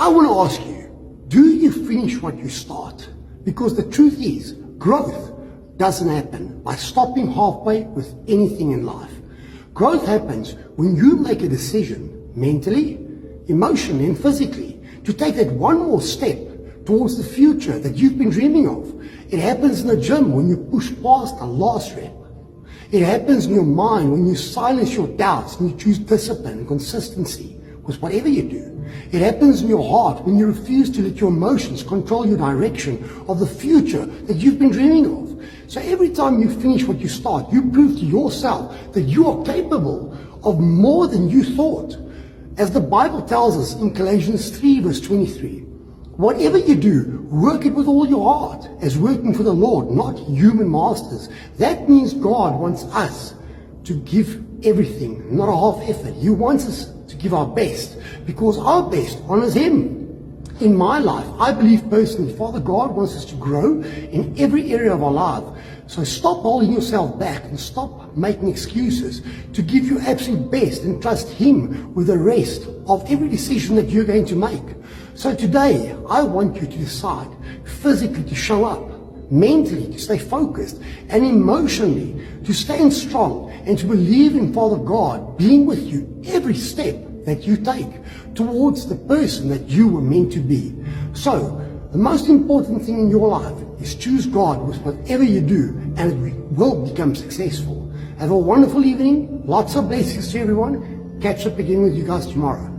I want to ask you, do you finish what you start? Because the truth is, growth doesn't happen by stopping halfway with anything in life. Growth happens when you make a decision, mentally, emotionally, and physically, to take that one more step towards the future that you've been dreaming of. It happens in the gym when you push past the last rep. It happens in your mind when you silence your doubts and you choose discipline and consistency with whatever you do. It happens in your heart when you refuse to let your emotions control your direction of the future that you've been dreaming of. So every time you finish what you start, you prove to yourself that you are capable of more than you thought. As the Bible tells us in Galatians 3 verse 23, whatever you do, work it with all your heart, as working for the Lord, not human masters. That means God wants us to give everything, not a half effort. He wants us to give our best, because our best honors Him. In my life, I believe personally, Father God wants us to grow in every area of our life. So stop holding yourself back and stop making excuses to give your absolute best and trust Him with the rest of every decision that you're going to make. So today, I want you to decide physically to show up, mentally to stay focused, and emotionally to stand strong and to believe in Father God being with you every step that you take towards the person that you were meant to be. So, the most important thing in your life is choose God with whatever you do, and it will become successful. Have a wonderful evening. Lots of blessings to everyone. Catch up again with you guys tomorrow.